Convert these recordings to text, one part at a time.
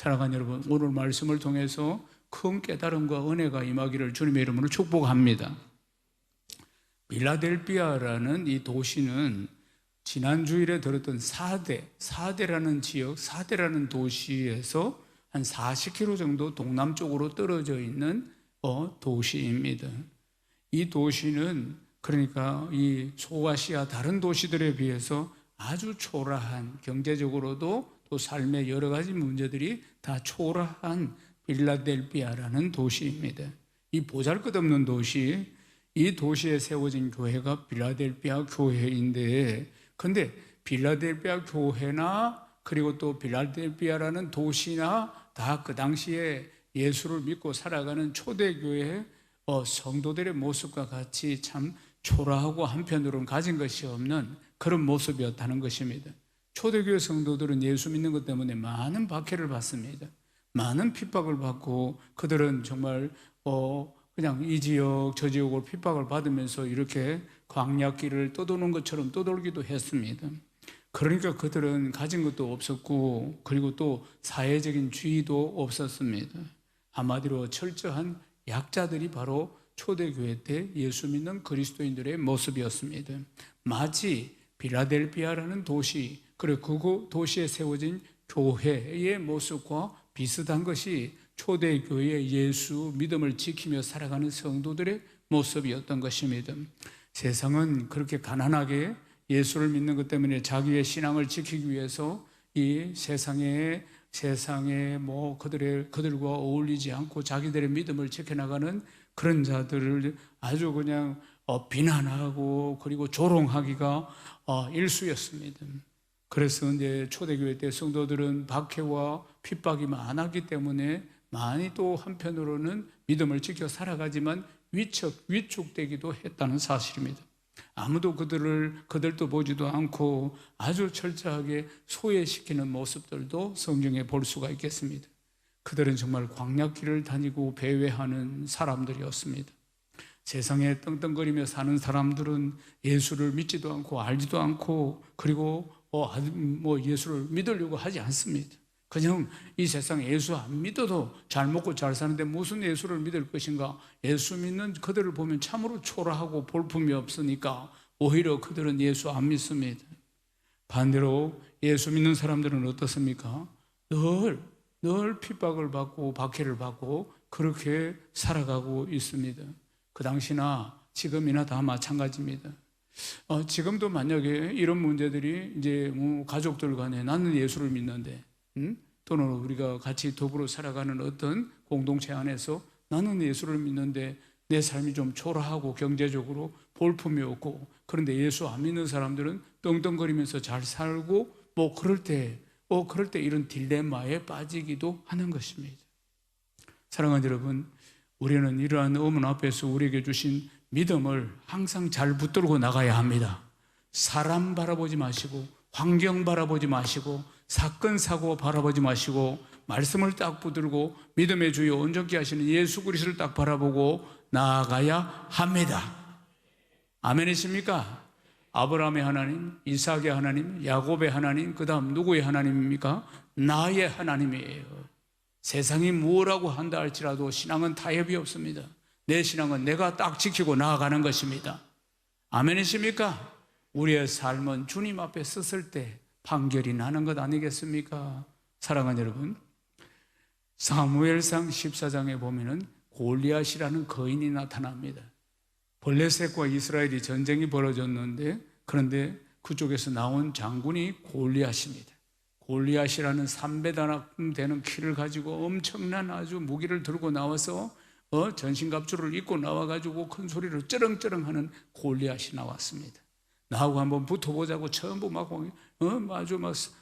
사랑하는 여러분, 오늘 말씀을 통해서 큰 깨달음과 은혜가 임하기를 주님의 이름으로 축복합니다. 빌라델피아라는 이 도시는 지난 주일에 들었던 사대라는 지역, 사대라는 도시에서 한 40km 정도 동남쪽으로 떨어져 있는 도시입니다. 이 도시는 그러니까 이 소아시아 다른 도시들에 비해서 아주 초라한, 경제적으로도 또 삶의 여러 가지 문제들이 다 초라한 빌라델피아라는 도시입니다. 이 보잘것없는 도시, 이 도시에 세워진 교회가 빌라델피아 교회인데, 근데 빌라델피아 교회나 그리고 또 빌라델피아라는 도시나 다 그 당시에 예수를 믿고 살아가는 초대교회 성도들의 모습과 같이 참 초라하고 한편으로는 가진 것이 없는 그런 모습이었다는 것입니다. 초대교회 성도들은 예수 믿는 것 때문에 많은 박해를 받습니다. 많은 핍박을 받고 그들은 정말 그냥 이 지역 저 지역으로 핍박을 받으면서 이렇게 광야길을 떠도는 것처럼 떠돌기도 했습니다. 그러니까 그들은 가진 것도 없었고 그리고 또 사회적인 지위도 없었습니다. 한마디로 철저한 약자들이 바로 초대교회 때 예수 믿는 그리스도인들의 모습이었습니다. 마치 빌라델피아라는 도시, 그리고 그 도시에 세워진 교회의 모습과 비슷한 것이 초대교회의 예수 믿음을 지키며 살아가는 성도들의 모습이었던 것입니다. 세상은 그렇게 가난하게 예수를 믿는 것 때문에 자기의 신앙을 지키기 위해서 이 세상에 그들과 어울리지 않고 자기들의 믿음을 지켜나가는 그런 자들을 아주 그냥 비난하고 그리고 조롱하기가 일쑤였습니다. 그래서 이제 초대교회 때 성도들은 박해와 핍박이 많았기 때문에 많이 또 한편으로는 믿음을 지켜 살아가지만 위축되기도 했다는 사실입니다. 아무도 그들도 보지도 않고 아주 철저하게 소외시키는 모습들도 성경에 볼 수가 있겠습니다. 그들은 정말 광야길을 다니고 배회하는 사람들이었습니다. 세상에 떵떵거리며 사는 사람들은 예수를 믿지도 않고 알지도 않고 그리고 예수를 믿으려고 하지 않습니다. 그냥 이 세상에 예수 안 믿어도 잘 먹고 잘 사는데 무슨 예수를 믿을 것인가? 예수 믿는 그들을 보면 참으로 초라하고 볼품이 없으니까 오히려 그들은 예수 안 믿습니다. 반대로 예수 믿는 사람들은 어떻습니까? 늘 핍박을 받고 박해를 받고 그렇게 살아가고 있습니다. 그 당시나 지금이나 다 마찬가지입니다. 지금도 만약에 이런 문제들이 이제 가족들 간에 나는 예수를 믿는데 또는 우리가 같이 더불어 살아가는 어떤 공동체 안에서 나는 예수를 믿는데 내 삶이 좀 초라하고 경제적으로 볼품이 없고 그런데 예수 안 믿는 사람들은 떵떵거리면서 잘 살고 그럴 때 이런 딜레마에 빠지기도 하는 것입니다. 사랑하는 여러분, 우리는 이러한 어머니 앞에서 우리에게 주신 믿음을 항상 잘 붙들고 나가야 합니다. 사람 바라보지 마시고 환경 바라보지 마시고 사건 사고 바라보지 마시고 말씀을 딱 붙들고 믿음의 주요 온전케 하시는 예수 그리스도를 딱 바라보고 나아가야 합니다. 아멘이십니까? 아브라함의 하나님, 이삭의 하나님, 야곱의 하나님, 그 다음 누구의 하나님입니까? 나의 하나님이에요. 세상이 무엇라고 한다 할지라도 신앙은 타협이 없습니다. 내 신앙은 내가 딱 지키고 나아가는 것입니다. 아멘이십니까? 우리의 삶은 주님 앞에 섰을 때 판결이 나는 것 아니겠습니까? 사랑하는 여러분, 사무엘상 14장에 보면은 골리앗이라는 거인이 나타납니다. 블레셋과 이스라엘이 전쟁이 벌어졌는데 그런데 그쪽에서 나온 장군이 골리앗입니다. 골리앗이라는 300배 되는 키를 가지고 엄청난 아주 무기를 들고 나와서 전신갑주를 입고 나와가지고 큰 소리로 쩌렁쩌렁 하는 골리앗이 나왔습니다. 나하고 한번 붙어보자고 전부 아주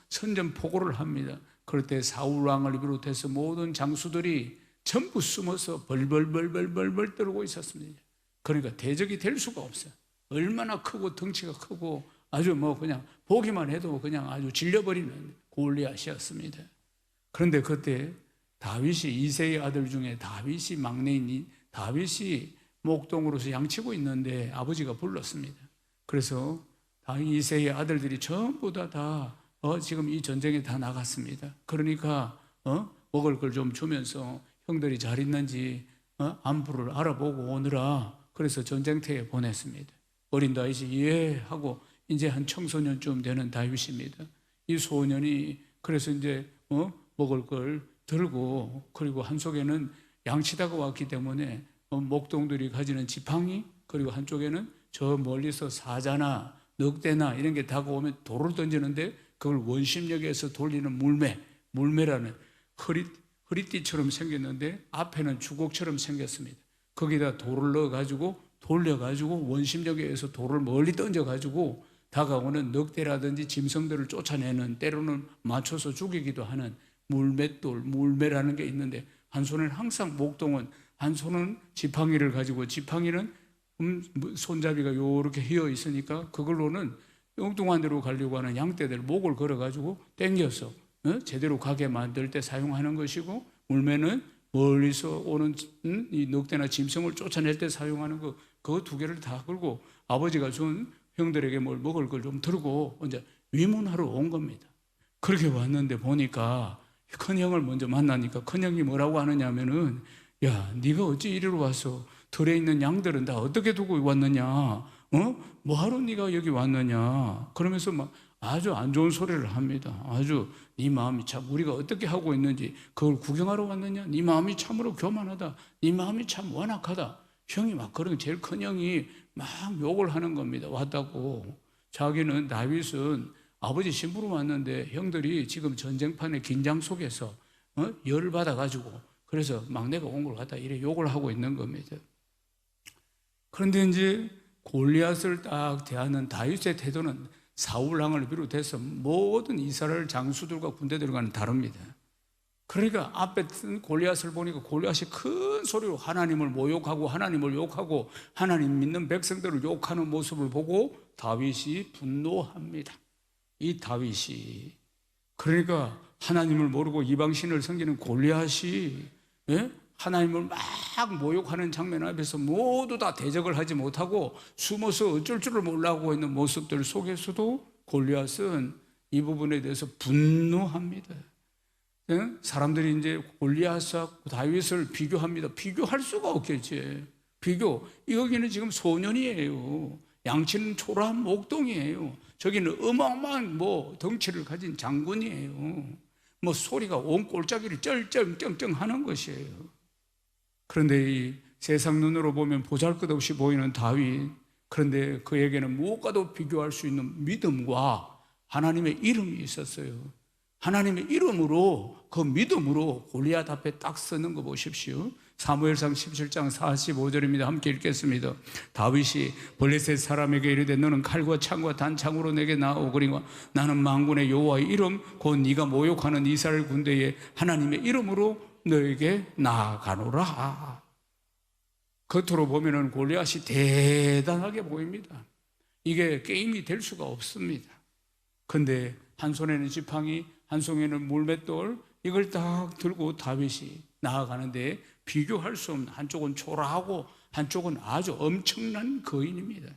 선전포고를 합니다. 그럴 때 사울 왕을 비롯해서 모든 장수들이 전부 숨어서 벌벌 떨고 있었습니다. 그러니까 대적이 될 수가 없어요. 얼마나 크고 덩치가 크고 아주 그냥 보기만 해도 그냥 아주 질려버리는 골리앗이었습니다. 그런데 그때 다윗이 이새의 아들 중에 다윗이 막내인 다윗이 목동으로서 양치고 있는데 아버지가 불렀습니다. 그래서 이새의 아들들이 전부 다 지금 이 전쟁에 다 나갔습니다. 그러니까 먹을 걸 좀 주면서 형들이 잘 있는지 안부를 알아보고 오느라 그래서 전쟁터에 보냈습니다. 어린 다윗이 예 하고 이제 한 청소년쯤 되는 다윗입니다. 이 소년이 그래서 이제 먹을 걸 들고 그리고 한 속에는 양치다가 왔기 때문에 목동들이 가지는 지팡이 그리고 한쪽에는 저 멀리서 사자나 늑대나 이런 게 다가오면 돌을 던지는데 그걸 원심력에서 돌리는 물매라는 허리띠처럼 생겼는데 앞에는 주걱처럼 생겼습니다. 거기다 돌을 넣어가지고 돌려가지고 원심력에 의해서 돌을 멀리 던져가지고 다가오는 늑대라든지 짐승들을 쫓아내는 때로는 맞춰서 죽이기도 하는 물매라는 게 있는데 한 손에는 항상 목동은 한 손은 지팡이를 가지고 지팡이는 손잡이가 요렇게 휘어 있으니까 그걸로는 엉뚱한 데로 가려고 하는 양떼들 목을 걸어가지고 당겨서 제대로 가게 만들 때 사용하는 것이고 물매는 멀리서 오는 이 늑대나 짐승을 쫓아낼 때 사용하는 그 두 개를 다 걸고 아버지가 준 형들에게 뭘 먹을 걸 좀 들고 이제 위문하러 온 겁니다. 그렇게 왔는데 보니까 큰형을 먼저 만나니까 큰형이 뭐라고 하느냐면은 야 네가 어찌 이리로 와서 들에 있는 양들은 다 어떻게 두고 왔느냐 뭐하러 네가 여기 왔느냐 그러면서 막 아주 안 좋은 소리를 합니다. 아주 네 마음이 참 우리가 어떻게 하고 있는지 그걸 구경하러 왔느냐 네 마음이 참으로 교만하다 네 마음이 참 완악하다 형이 막 그런 제일 큰 형이 막 욕을 하는 겁니다. 왔다고 자기는 다윗은 아버지 신부로 왔는데 형들이 지금 전쟁판의 긴장 속에서 열을 받아가지고 그래서 막내가 온 걸 갖다 이래 욕을 하고 있는 겁니다. 그런데 이제 골리앗을 딱 대하는 다윗의 태도는 사울왕을 비롯해서 모든 이스라엘 장수들과 군대들과는 다릅니다. 그러니까 앞에 골리앗을 보니까 골리앗이 큰 소리로 하나님을 모욕하고 하나님을 욕하고 하나님 믿는 백성들을 욕하는 모습을 보고 다윗이 분노합니다. 이 다윗이 그러니까 하나님을 모르고 이방신을 섬기는 골리앗이 하나님을 막 모욕하는 장면 앞에서 모두 다 대적을 하지 못하고 숨어서 어쩔 줄을 몰라하고 있는 모습들 속에서도 골리앗은 이 부분에 대해서 분노합니다. 사람들이 이제 골리앗과 다윗을 비교합니다. 비교할 수가 없겠지. 여기는 지금 소년이에요. 양치는 초라한 목동이에요. 저기는 어마어마한 덩치를 가진 장군이에요. 소리가 온 골짜기를 쩔쩔쩔쩔 하는 것이에요. 그런데 이 세상 눈으로 보면 보잘것없이 보이는 다윗, 그런데 그에게는 무엇과도 비교할 수 있는 믿음과 하나님의 이름이 있었어요. 하나님의 이름으로 그 믿음으로 골리앗 앞에 딱 서는 거 보십시오. 사무엘상 17장 45절입니다. 함께 읽겠습니다. 다윗이 블레셋 사람에게 이르되 너는 칼과 창과 단창으로 내게 나오거니와 나는 만군의 여호와의 이름 곧 네가 모욕하는 이스라엘 군대의 하나님의 이름으로 너에게 나아가노라. 겉으로 보면은 골리앗이 대단하게 보입니다. 이게 게임이 될 수가 없습니다. 근데 한 손에는 지팡이, 한 손에는 물맷돌, 이걸 딱 들고 다윗이 나아가는데 비교할 수 없는, 한쪽은 초라하고 한쪽은 아주 엄청난 거인입니다.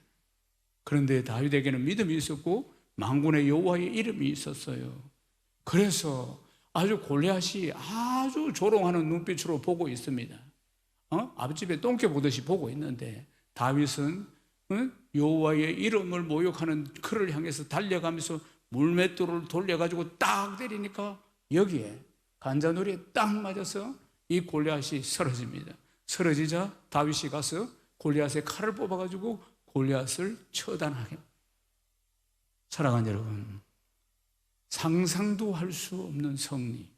그런데 다윗에게는 믿음이 있었고 만군의 여호와의 이름이 있었어요. 그래서 아주 골리앗이 아주 조롱하는 눈빛으로 보고 있습니다. 앞집에 똥개 보듯이 보고 있는데 다윗은 여호와의 이름을 모욕하는 그를 향해서 달려가면서 물맷돌을 돌려가지고 딱 때리니까 여기에 간자놀이에 딱 맞아서 이 골리앗이 쓰러집니다. 쓰러지자 다윗이 가서 골리앗의 칼을 뽑아가지고 골리앗을 처단하게. 사랑하는 여러분, 상상도 할 수 없는 승리,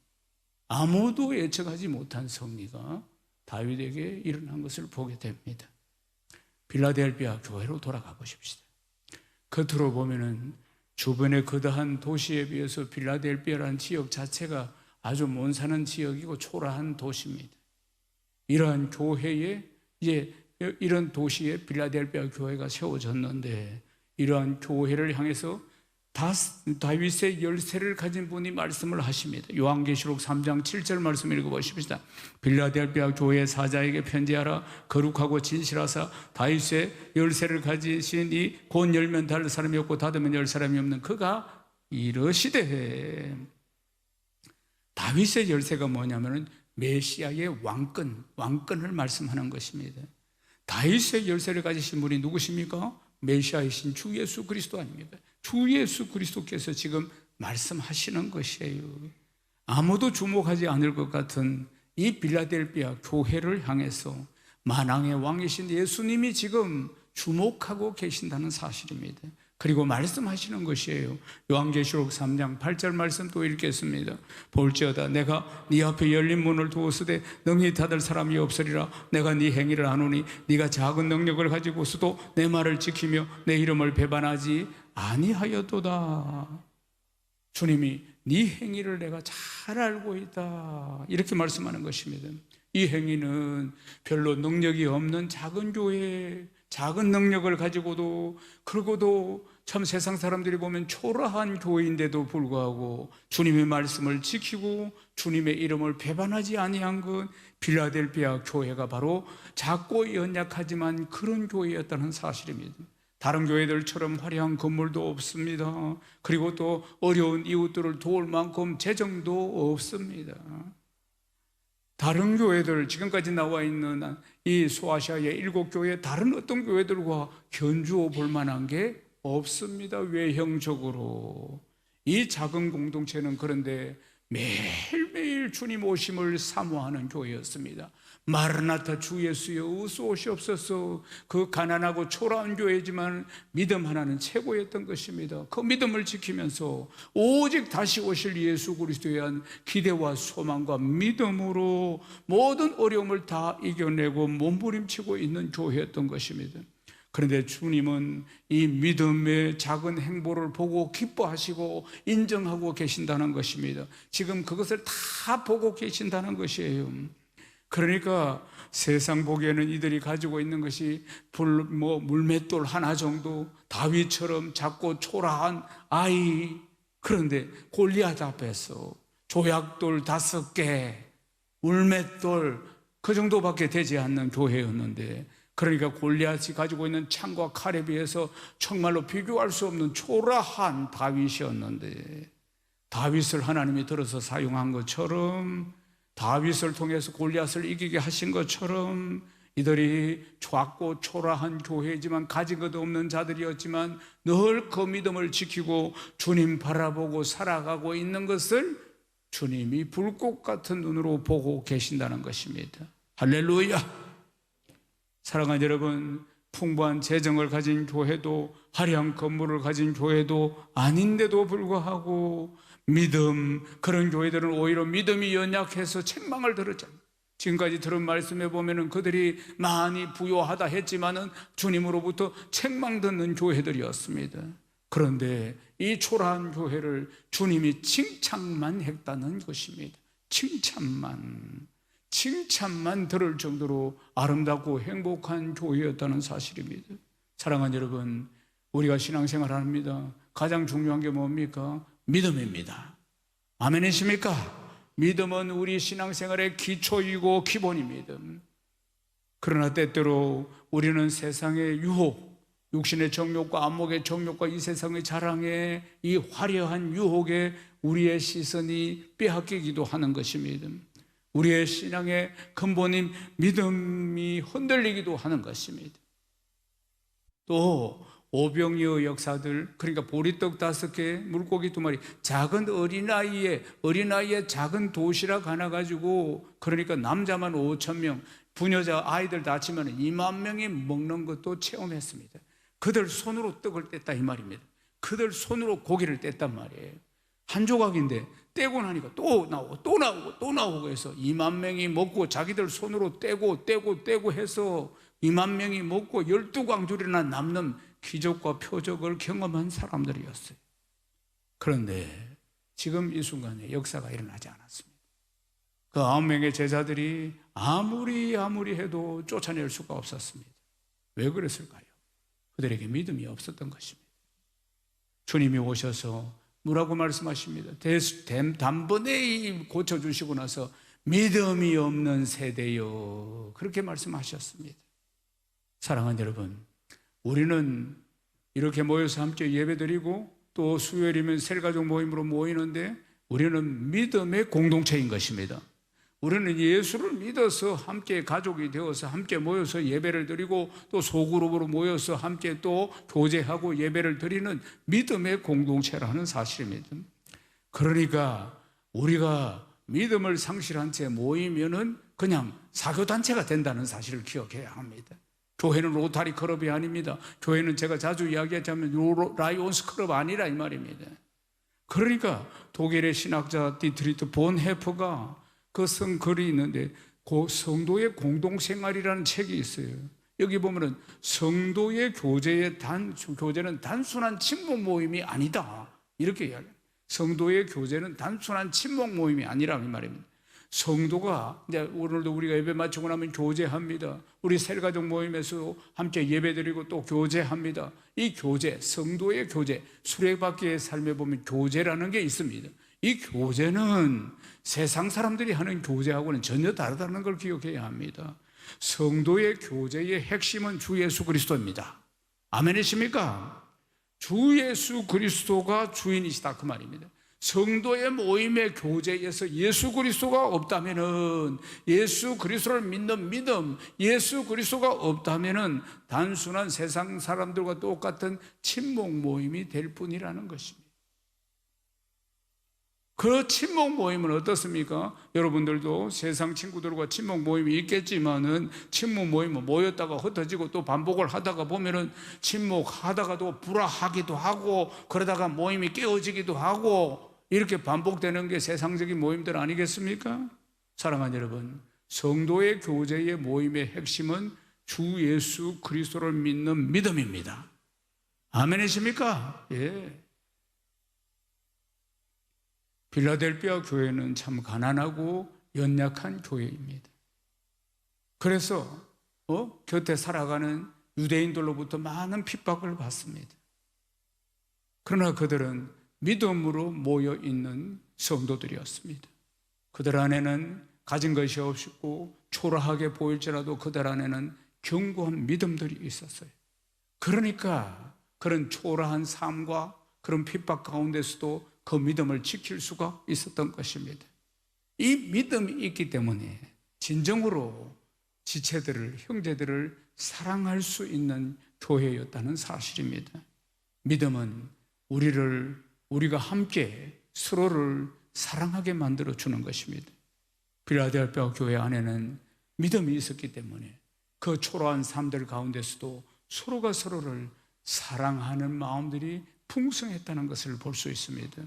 아무도 예측하지 못한 승리가 다윗에게 일어난 것을 보게 됩니다. 빌라델비아 교회로 돌아가 보십시다. 겉으로 보면은 주변의 거대한 도시에 비해서 빌라델비아라는 지역 자체가 아주 못 사는 지역이고 초라한 도시입니다. 이러한 교회에 이런 도시에 빌라델비아 교회가 세워졌는데 이러한 교회를 향해서 다윗의 열쇠를 가진 분이 말씀을 하십니다. 요한계시록 3장 7절 말씀 읽어보십시다. 빌라델비아 교회 사자에게 편지하라. 거룩하고 진실하사 다윗의 열쇠를 가지신 이 곧 열면 닫을 사람이 없고 닫으면 열 사람이 없는 그가 이르시되 다윗의 열쇠가 뭐냐면은 메시아의 왕권을 말씀하는 것입니다. 다윗의 열쇠를 가지신 분이 누구십니까? 메시아이신 주 예수 그리스도 아닙니까? 주 예수 그리스도께서 지금 말씀하시는 것이에요. 아무도 주목하지 않을 것 같은 이 빌라델비아 교회를 향해서 만왕의 왕이신 예수님이 지금 주목하고 계신다는 사실입니다. 그리고 말씀하시는 것이에요. 요한계시록 3장 8절 말씀 또 읽겠습니다. 볼지어다 내가 네 앞에 열린 문을 두었으되 능히 닫을 사람이 없으리라. 내가 네 행위를 아노니 네가 작은 능력을 가지고서도 내 말을 지키며 내 이름을 배반하지 아니하였도다. 주님이 네 행위를 내가 잘 알고 있다, 이렇게 말씀하는 것입니다. 이 행위는 별로 능력이 없는 작은 교회, 작은 능력을 가지고도, 그러고도 참 세상 사람들이 보면 초라한 교회인데도 불구하고 주님의 말씀을 지키고 주님의 이름을 배반하지 아니한 것, 빌라델비아 교회가 바로 작고 연약하지만 그런 교회였다는 사실입니다. 다른 교회들처럼 화려한 건물도 없습니다. 그리고 또 어려운 이웃들을 도울 만큼 재정도 없습니다. 다른 교회들, 지금까지 나와 있는 이 소아시아의 7교회, 다른 어떤 교회들과 견주어 볼 만한 게 없습니다. 외형적으로. 이 작은 공동체는 그런데 매일매일 주님 오심을 사모하는 교회였습니다. 마르나타 주 예수여 어서 오시옵소서. 그 가난하고 초라한 교회지만 믿음 하나는 최고였던 것입니다. 그 믿음을 지키면서 오직 다시 오실 예수 그리스도에 대한 기대와 소망과 믿음으로 모든 어려움을 다 이겨내고 몸부림치고 있는 교회였던 것입니다. 그런데 주님은 이 믿음의 작은 행보를 보고 기뻐하시고 인정하고 계신다는 것입니다. 지금 그것을 다 보고 계신다는 것이에요. 그러니까 세상 보기에는 이들이 가지고 있는 것이 물맷돌 하나 정도, 다윗처럼 작고 초라한 아이, 그런데 골리앗 앞에서 조약돌 5개, 물맷돌 그 정도밖에 되지 않는 교회였는데, 그러니까 골리앗이 가지고 있는 창과 칼에 비해서 정말로 비교할 수 없는 초라한 다윗이었는데, 다윗을 하나님이 들어서 사용한 것처럼, 다윗을 통해서 골리앗을 이기게 하신 것처럼 이들이 작고 초라한 교회지만 가진 것도 없는 자들이었지만 늘 그 믿음을 지키고 주님 바라보고 살아가고 있는 것을 주님이 불꽃 같은 눈으로 보고 계신다는 것입니다. 할렐루야. 사랑하는 여러분, 풍부한 재정을 가진 교회도 화려한 건물을 가진 교회도 아닌데도 불구하고 믿음, 그런 교회들은 오히려 믿음이 연약해서 책망을 들었잖아요. 지금까지 들은 말씀에 보면은 그들이 많이 부요하다 했지만은 주님으로부터 책망 듣는 교회들이었습니다. 그런데 이 초라한 교회를 주님이 칭찬만 했다는 것입니다. 칭찬만 들을 정도로 아름답고 행복한 교회였다는 사실입니다. 사랑하는 여러분, 우리가 신앙생활을 합니다. 가장 중요한 게 뭡니까? 믿음입니다. 아멘이십니까? 믿음은 우리 신앙생활의 기초이고 기본입니다. 그러나 때때로 우리는 세상의 유혹, 육신의 정욕과 안목의 정욕과 이 세상의 자랑에, 이 화려한 유혹에 우리의 시선이 빼앗기기도 하는 것입니다. 우리의 신앙의 근본인 믿음이 흔들리기도 하는 것입니다. 또 오병이어 역사들, 그러니까 보리떡 5개, 물고기 2마리, 작은 어린아이의 작은 도시락 하나 가지고, 그러니까 남자만 5,000명, 부녀자 아이들 다 치면 2만 명이 먹는 것도 체험했습니다. 그들 손으로 떡을 뗐다 이 말입니다. 그들 손으로 고기를 뗐단 말이에요. 한 조각인데 떼고 나니까 또 나오고 해서 2만 명이 먹고, 자기들 손으로 떼고 해서 2만 명이 먹고 12광줄이나 남는 기적과 표적을 경험한 사람들이었어요. 그런데 지금 이 순간에 역사가 일어나지 않았습니다. 그 9명의 제자들이 아무리 해도 쫓아낼 수가 없었습니다. 왜 그랬을까요? 그들에게 믿음이 없었던 것입니다. 주님이 오셔서 뭐라고 말씀하십니다. 단번에 고쳐주시고 나서 믿음이 없는 세대요, 그렇게 말씀하셨습니다. 사랑하는 여러분, 우리는 이렇게 모여서 함께 예배드리고 또 수요일이면 셀가족 모임으로 모이는데 우리는 믿음의 공동체인 것입니다. 우리는 예수를 믿어서 함께 가족이 되어서 함께 모여서 예배를 드리고 또 소그룹으로 모여서 함께 또 교제하고 예배를 드리는 믿음의 공동체라는 사실입니다. 그러니까 우리가 믿음을 상실한 채 모이면은 그냥 사교단체가 된다는 사실을 기억해야 합니다. 교회는 로타리 클럽이 아닙니다. 교회는 제가 자주 이야기하자면 라이온스 클럽 아니라 이 말입니다. 그러니까 독일의 신학자 디트리트 본 헤퍼가 그 쓴 글이 있는데 그 성도의 공동생활이라는 책이 있어요. 여기 보면은 성도의 교제는 단순한 친목 모임이 아니다 이렇게 이야기해요. 성도의 교제는 단순한 친목 모임이 아니라는 말입니다. 성도가 이제 오늘도 우리가 예배 마치고 나면 교제합니다. 우리 셀가족 모임에서 함께 예배드리고 또 교제합니다. 이 교제, 성도의 교제, 수레바퀴의 삶에 보면 교제라는 게 있습니다. 이 교제는 세상 사람들이 하는 교제하고는 전혀 다르다는 걸 기억해야 합니다. 성도의 교제의 핵심은 주 예수 그리스도입니다. 아멘이십니까? 주 예수 그리스도가 주인이시다 그 말입니다. 성도의 모임의 교제에서 예수 그리스도가 없다면은, 예수 그리스도를 믿는 믿음, 예수 그리스도가 없다면은 단순한 세상 사람들과 똑같은 친목 모임이 될 뿐이라는 것입니다. 그 친목 모임은 어떻습니까? 여러분들도 세상 친구들과 친목 모임이 있겠지만은 친목 모임은 모였다가 흩어지고 또 반복을 하다가 보면은 친목하다가도 불화하기도 하고 그러다가 모임이 깨어지기도 하고 이렇게 반복되는 게 세상적인 모임들 아니겠습니까? 사랑하는 여러분, 성도의 교제의 모임의 핵심은 주 예수 그리스도를 믿는 믿음입니다. 아멘이십니까? 예. 필라델피아 교회는 참 가난하고 연약한 교회입니다. 그래서 곁에 살아가는 유대인들로부터 많은 핍박을 받습니다. 그러나 그들은 믿음으로 모여 있는 성도들이었습니다. 그들 안에는 가진 것이 없고 초라하게 보일지라도 그들 안에는 견고한 믿음들이 있었어요. 그러니까 그런 초라한 삶과 그런 핍박 가운데서도 그 믿음을 지킬 수가 있었던 것입니다. 이 믿음이 있기 때문에 진정으로 지체들을, 형제들을 사랑할 수 있는 교회였다는 사실입니다. 믿음은 우리가 함께 서로를 사랑하게 만들어주는 것입니다. 필라델피아 교회 안에는 믿음이 있었기 때문에 그 초라한 삶들 가운데서도 서로가 서로를 사랑하는 마음들이 풍성했다는 것을 볼 수 있습니다.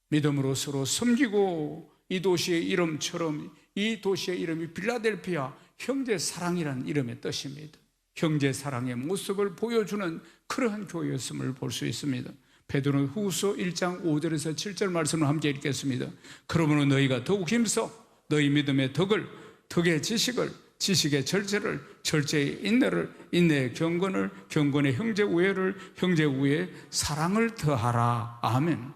믿음으로 서로 섬기고 이 도시의 이름처럼 이 도시의 이름이 필라델피아 형제사랑이라는 이름의 뜻입니다. 형제사랑의 모습을 보여주는 그러한 교회였음을 볼 수 있습니다. 베드로 후서 1장 5절에서 7절 말씀을 함께 읽겠습니다. 그러므로 너희가 더욱 힘써 너희 믿음의 덕의 지식을, 지식의 절제를, 절제의 인내를, 인내의 경건을, 경건의 형제 우애를, 형제 우애의 사랑을 더하라. 아멘.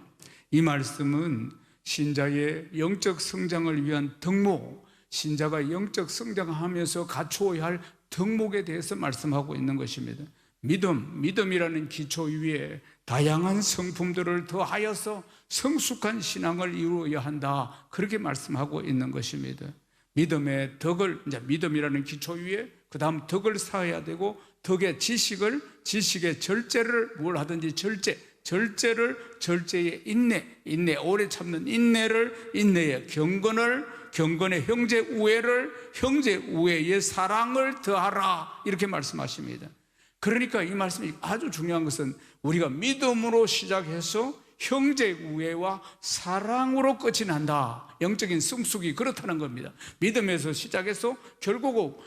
이 말씀은 신자의 영적 성장을 위한 덕목, 신자가 영적 성장하면서 갖추어야 할 덕목에 대해서 말씀하고 있는 것입니다. 믿음이라는 기초 위에 다양한 성품들을 더하여서 성숙한 신앙을 이루어야 한다. 그렇게 말씀하고 있는 것입니다. 믿음의 덕을, 이제 믿음이라는 기초 위에 그 다음 덕을 쌓아야 되고, 덕의 지식의 절제를 뭘 하든지 절제를, 절제의 인내, 오래 참는 인내를, 인내의 경건의 형제 우애의 사랑을 더하라. 이렇게 말씀하십니다. 그러니까 이 말씀이 아주 중요한 것은 우리가 믿음으로 시작해서 형제 우애와 사랑으로 끝이 난다. 영적인 성숙이 그렇다는 겁니다. 믿음에서 시작해서 결국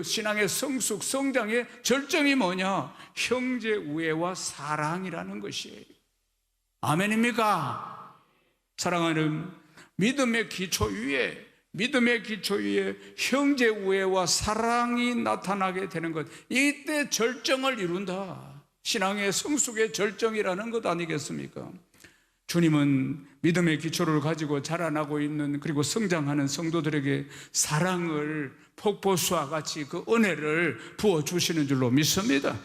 신앙의 성숙, 성장의 절정이 뭐냐? 형제 우애와 사랑이라는 것이에요. 아멘입니까? 사랑하는 믿음의 기초 위에 형제 우애와 사랑이 나타나게 되는 것, 이때 절정을 이룬다. 신앙의 성숙의 절정이라는 것 아니겠습니까? 주님은 믿음의 기초를 가지고 자라나고 있는, 그리고 성장하는 성도들에게 사랑을 폭포수와 같이 그 은혜를 부어주시는 줄로 믿습니다.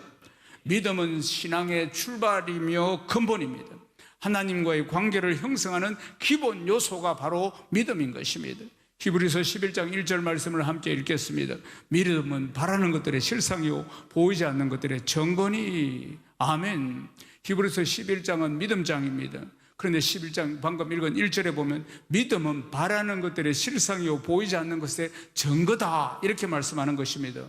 믿음은 신앙의 출발이며 근본입니다. 하나님과의 관계를 형성하는 기본 요소가 바로 믿음인 것입니다. 히브리서 11장 1절 말씀을 함께 읽겠습니다. 믿음은 바라는 것들의 실상이요 보이지 않는 것들의 증거니. 아멘. 히브리서 11장은 믿음장입니다. 그런데 11장 방금 읽은 1절에 보면 믿음은 바라는 것들의 실상이요 보이지 않는 것의 증거다 이렇게 말씀하는 것입니다.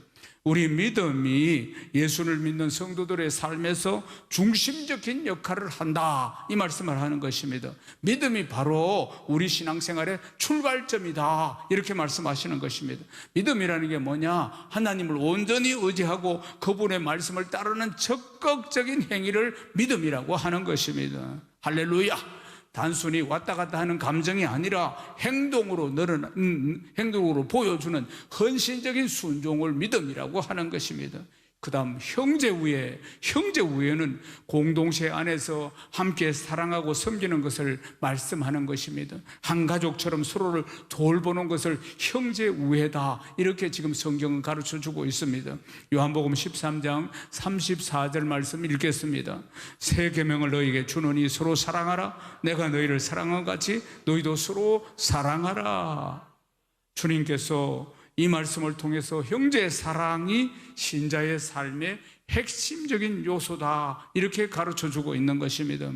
우리 믿음이 예수를 믿는 성도들의 삶에서 중심적인 역할을 한다 이 말씀을 하는 것입니다. 믿음이 바로 우리 신앙생활의 출발점이다 이렇게 말씀하시는 것입니다. 믿음이라는 게 뭐냐? 하나님을 온전히 의지하고 그분의 말씀을 따르는 적극적인 행위를 믿음이라고 하는 것입니다. 할렐루야. 단순히 왔다 갔다 하는 감정이 아니라 행동으로 보여주는 헌신적인 순종을 믿음이라고 하는 것입니다. 그 다음 형제우애는 공동체 안에서 함께 사랑하고 섬기는 것을 말씀하는 것입니다. 한 가족처럼 서로를 돌보는 것을 형제우애다 이렇게 지금 성경은 가르쳐주고 있습니다. 요한복음 13장 34절 말씀 읽겠습니다. 새 계명을 너희에게 주노니 서로 사랑하라. 내가 너희를 사랑한 같이 너희도 서로 사랑하라. 주님께서 이 말씀을 통해서 형제의 사랑이 신자의 삶의 핵심적인 요소다 이렇게 가르쳐주고 있는 것입니다.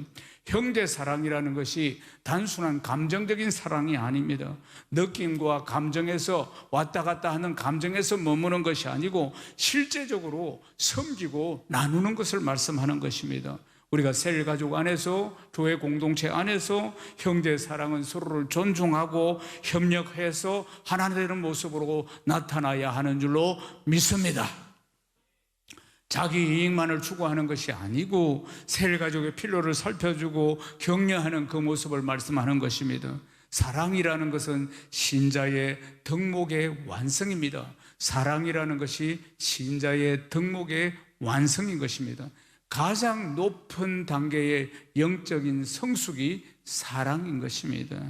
형제 사랑이라는 것이 단순한 감정적인 사랑이 아닙니다. 느낌과 감정에서 왔다 갔다 하는 감정에서 머무는 것이 아니고 실제적으로 섬기고 나누는 것을 말씀하는 것입니다. 우리가 셀가족 안에서 교회 공동체 안에서 형제 사랑은 서로를 존중하고 협력해서 하나 되는 모습으로 나타나야 하는 줄로 믿습니다. 자기 이익만을 추구하는 것이 아니고 셀가족의 필요를 살펴주고 격려하는 그 모습을 말씀하는 것입니다. 사랑이라는 것은 신자의 덕목의 완성입니다. 사랑이라는 것이 신자의 덕목의 완성인 것입니다. 가장 높은 단계의 영적인 성숙이 사랑인 것입니다.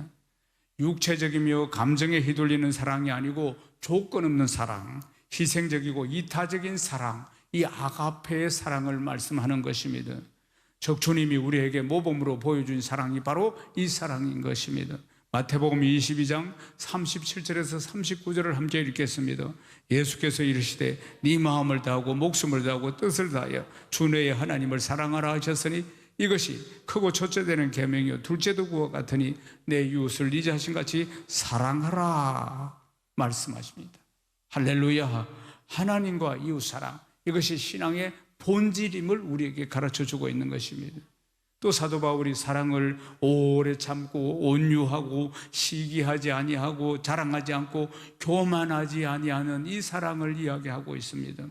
육체적이며 감정에 휘둘리는 사랑이 아니고 조건 없는 사랑, 희생적이고 이타적인 사랑, 이 아가페의 사랑을 말씀하는 것입니다. 적주님이 우리에게 모범으로 보여준 사랑이 바로 이 사랑인 것입니다. 마태복음 22장 37절에서 39절을 함께 읽겠습니다. 예수께서 이르시되 네 마음을 다하고 목숨을 다하고 뜻을 다하여 주 너의 하나님을 사랑하라 하셨으니 이것이 크고 첫째 되는 계명이요 둘째도 그와 같으니 내 이웃을 네 자신같이 사랑하라 말씀하십니다. 할렐루야. 하나님과 이웃 사랑, 이것이 신앙의 본질임을 우리에게 가르쳐주고 있는 것입니다. 또 사도 바울이 사랑을 오래 참고 온유하고 시기하지 아니하고 자랑하지 않고 교만하지 아니하는 이 사랑을 이야기하고 있습니다.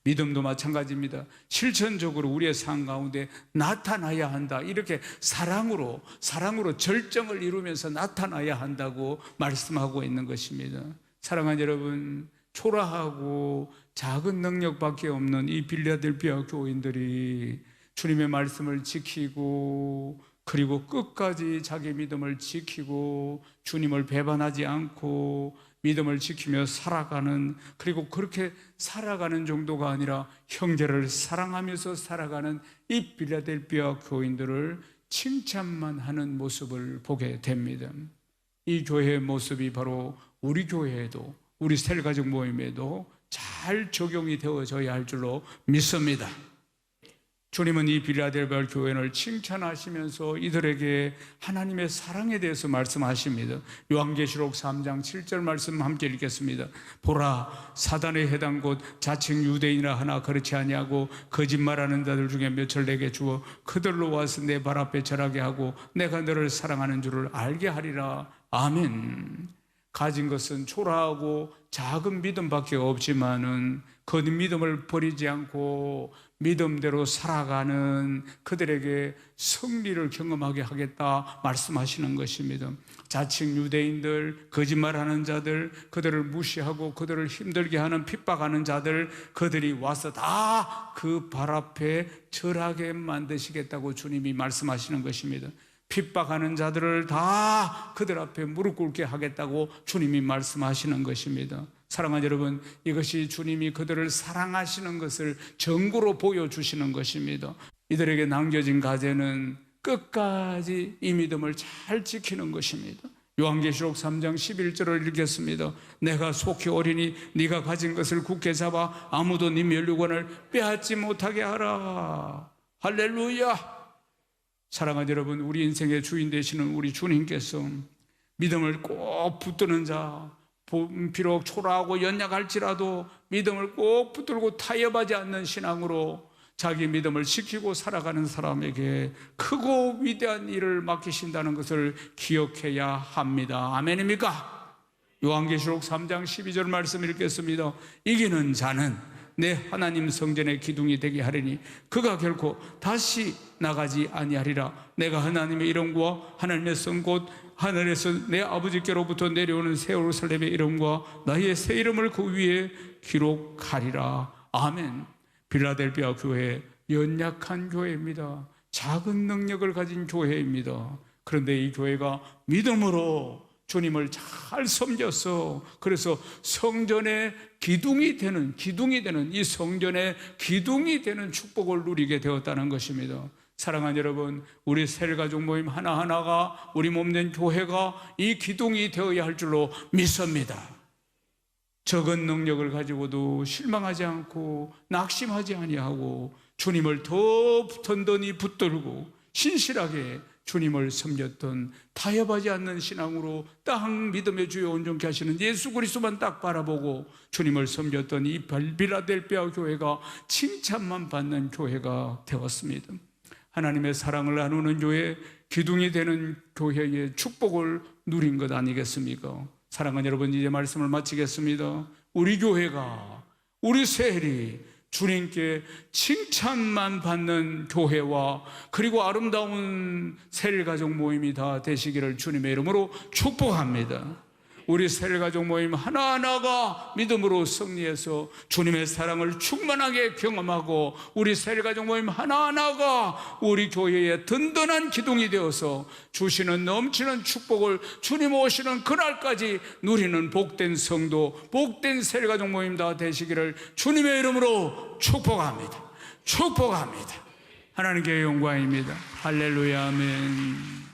믿음도 마찬가지입니다. 실천적으로 우리의 삶 가운데 나타나야 한다. 이렇게 사랑으로 절정을 이루면서 나타나야 한다고 말씀하고 있는 것입니다. 사랑하는 여러분, 초라하고 작은 능력밖에 없는 이 빌라델피아 교인들이 주님의 말씀을 지키고 그리고 끝까지 자기 믿음을 지키고 주님을 배반하지 않고 믿음을 지키며 살아가는, 그리고 그렇게 살아가는 정도가 아니라 형제를 사랑하면서 살아가는 이 빌라델피아 교인들을 칭찬만 하는 모습을 보게 됩니다. 이 교회의 모습이 바로 우리 교회에도, 우리 셀가족 모임에도 잘 적용이 되어져야 할 줄로 믿습니다. 주님은 이 빌라델피아 교회를 칭찬하시면서 이들에게 하나님의 사랑에 대해서 말씀하십니다. 요한계시록 3장 7절 말씀 함께 읽겠습니다. 보라, 사단의 해당 곧 자칭 유대인이라 하나 그렇지 아니하고 거짓말하는 자들 중에 몇을 내게 주어 그들로 와서 내 발 앞에 절하게 하고 내가 너를 사랑하는 줄을 알게 하리라. 아멘. 가진 것은 초라하고 작은 믿음밖에 없지만은 그 믿음을 버리지 않고 믿음대로 살아가는 그들에게 승리를 경험하게 하겠다 말씀하시는 것입니다. 자칭 유대인들, 거짓말하는 자들, 그들을 무시하고 그들을 힘들게 하는 핍박하는 자들, 그들이 와서 다 그 발 앞에 절하게 만드시겠다고 주님이 말씀하시는 것입니다. 핍박하는 자들을 다 그들 앞에 무릎 꿇게 하겠다고 주님이 말씀하시는 것입니다. 사랑하는 여러분, 이것이 주님이 그들을 사랑하시는 것을 증거로 보여주시는 것입니다. 이들에게 남겨진 과제는 끝까지 이 믿음을 잘 지키는 것입니다. 요한계시록 3장 11절을 읽겠습니다. 내가 속히 오리니 네가 가진 것을 굳게 잡아 아무도 네 면류관을 빼앗지 못하게 하라. 할렐루야. 사랑하는 여러분, 우리 인생의 주인 되시는 우리 주님께서 믿음을 꼭 붙드는 자, 비록 초라하고 연약할지라도 믿음을 꼭 붙들고 타협하지 않는 신앙으로 자기 믿음을 지키고 살아가는 사람에게 크고 위대한 일을 맡기신다는 것을 기억해야 합니다. 아멘입니까? 요한계시록 3장 12절 말씀 읽겠습니다. 이기는 자는 내 하나님 성전의 기둥이 되게 하리니 그가 결코 다시 나가지 아니하리라. 내가 하나님의 이름과 하나님의 성 곧 하늘에서 내 아버지께로부터 내려오는 새 예루살렘의 이름과 나의 새 이름을 그 위에 기록하리라. 아멘. 빌라델비아 교회, 연약한 교회입니다. 작은 능력을 가진 교회입니다. 그런데 이 교회가 믿음으로 주님을 잘 섬겼어. 그래서 성전의 기둥이 되는 이 성전의 기둥이 되는 축복을 누리게 되었다는 것입니다. 사랑하는 여러분, 우리 셀가족 모임 하나하나가, 우리 몸된 교회가 이 기둥이 되어야 할 줄로 믿습니다. 적은 능력을 가지고도 실망하지 않고 낙심하지 아니하고 주님을 더 든든히 붙들고 신실하게 주님을 섬겼던, 타협하지 않는 신앙으로 딱 믿음의 주여 온전케 하시는 예수 그리스도만 딱 바라보고 주님을 섬겼던 이 빌라델비아 교회가 칭찬만 받는 교회가 되었습니다. 하나님의 사랑을 나누는 교회, 기둥이 되는 교회의 축복을 누린 것 아니겠습니까? 사랑하는 여러분, 이제 말씀을 마치겠습니다. 우리 교회가, 우리 셀이 주님께 칭찬만 받는 교회와 그리고 아름다운 셀가족 모임이 다 되시기를 주님의 이름으로 축복합니다. 우리 셀가족 모임 하나하나가 믿음으로 승리해서 주님의 사랑을 충만하게 경험하고 우리 셀가족 모임 하나하나가 우리 교회의 든든한 기둥이 되어서 주시는 넘치는 축복을 주님 오시는 그날까지 누리는 복된 성도, 복된 셀가족 모임 다 되시기를 주님의 이름으로 축복합니다. 축복합니다. 하나님께 영광입니다. 할렐루야, 아멘.